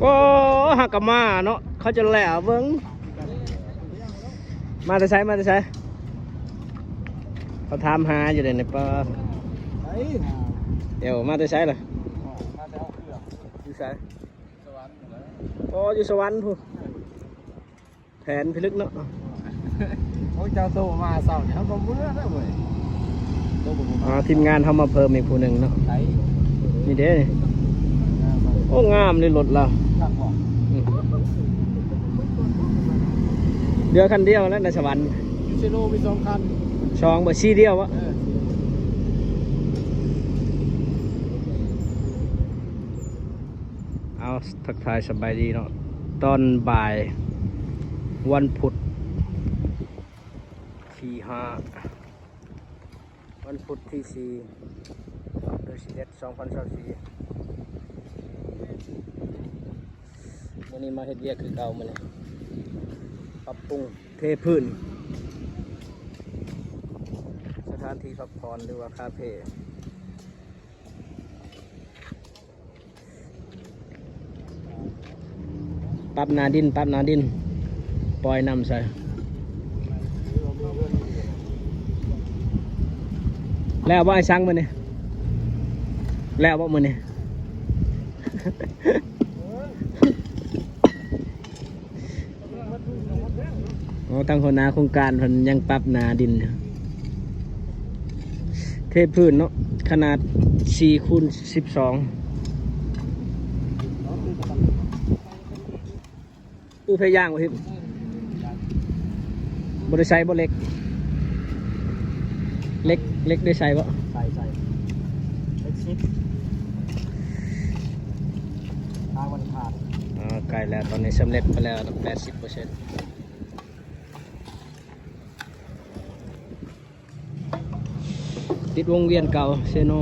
ก็หักกะมาเนาะเขาจะแหล่เบิ้งมาแต่ใช้เขาถามหาอยู่เลยในป่าเดี๋ยวมาแต่ใช้เลยอยู่ใช้โอ้อยู่สวรรค์พูแผนพิลึกเนาะโอ้เจ้าโตมาเศร้าเนี่ยเขาก็เมื่อแล้วเว้ยทีมงานเขามาเพิ่มอีกผู้หนึ่งเนาะนี่เด้นี่โอ้งามเลยรถเราเรือคันเดียวแล้วในสวรรค์ยูเซโนมี2 คันช่องบ่ชี้เดียววะเอาทักทายสบายดีเนาะตอนบ่ายวันพุธที่5วันพุธที่4เดือน11 2024วันนี้มาเฮ็ดเวียกคือเก่ามาเลยปรับปรุงเทพื้นสถานที่พักผ่อนหรือว่าคาเฟ่ปรับนาดินปล่อยน้ำใส่แล้วว่าไอ้ช่างมันเนี่ยแล้วว่ามันเนี่ยทางหัวหน้าโครงการเพิ่นยังปรับนาดินเทพื้นเนาะขนาด4x12ปูเพย่างวะพี่บริษัทบ่เล็กได้ใส่บ่ใส่เล็กชิดทางมันขาดใกล้แล้วตอนนี้สำเร็จไปแล้ว 80%ติดวงเวียนเก่าเซโน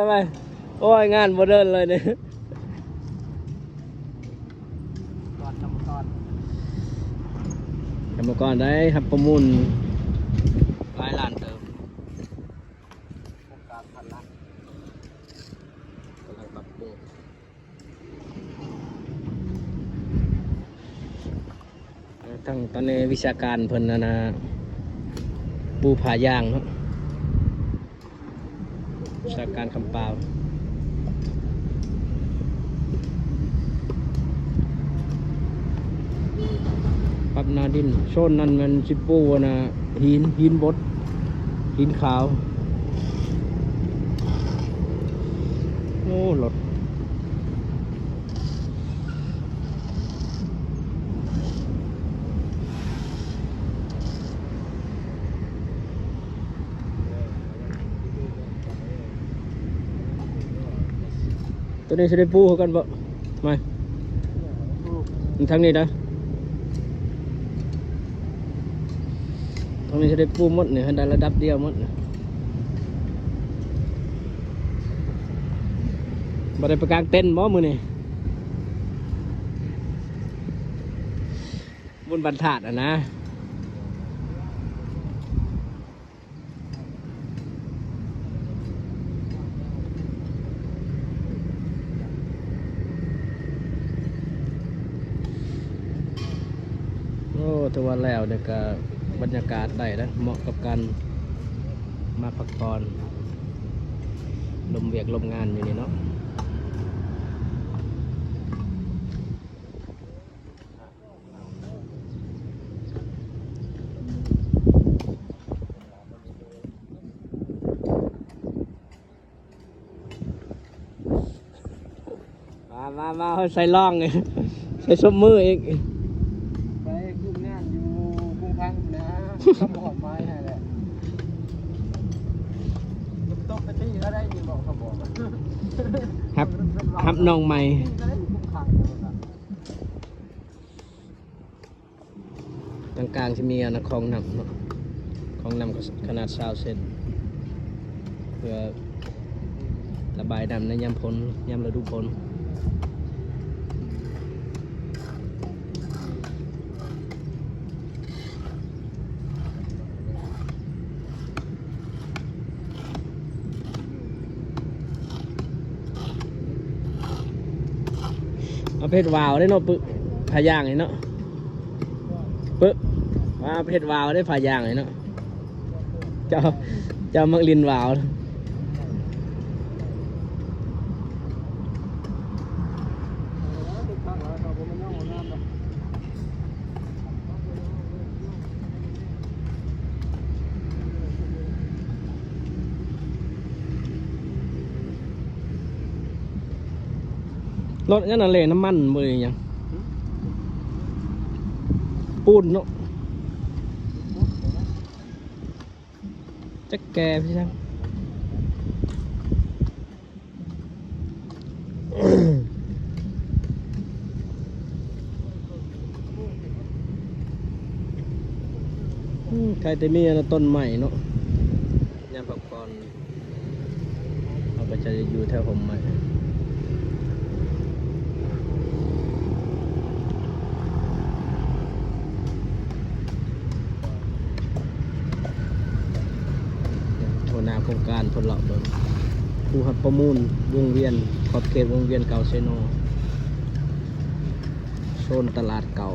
ไปโอ้ยงานโมเดิร์นเลยเนี่ยกรรมกรได้ครับประมูลหลายล้านเติมโครงการพันล้านกำลังปรับปรุงทั้งตอนนี้วิชาการเพิ่นนะปูผายางเนาะวิชาการคำเปล่าปรับนาดินโซนนั้นมันชิปูนะหินบดหินขาวโอ้หลดตัวนี้จะได้ปูกันบ่ไม่ทางนี้นะตรงนี้จะได้ปูหมดเนี่ยให้ได้ระดับเดียวหมดบ่ได้ประกางเต้นบ่มือนี่บนบรรทัดนะโอ้ตัวแล้วเนี่ยก็บรรยากาศได้นะเหมาะกับการมาพักผ่อนลมเวียกลมงานอยู่นี่เนาะมาใส่ล่องไงใส่ส้มมืออีกไปคุมงานอยู่กรุงพังนะทำหอมไม้ให้แหละตกไปที่ก็ได้ยินบอกเขาบอกครับน้องใหม่ตรงกลางจะมีคลองน้ำขนาด20 เซนเพื่อระบายน้ำในยามฤดูฝน เอาเพชรวาวได้เนาะปึ๊พายางนี่เนาะปึ๊ว่าเพชรวาวได้พายางนี่เนาะเจ้ามักลินวาวรถนั่นน่ะเลยน้ำมันมือยังปูนเนาะจะแกพี่ช่างใครแต่มีต้นใหม่เนาะยามพักผ่อนเราก็จะอยู่แถวผมใหม่หัวหน้าโครงการพลเลาะเบิ่งผู้หัดประมูลวงเวียนขอบเขตวงเวียนเก่าเซโนโซนตลาดเก่า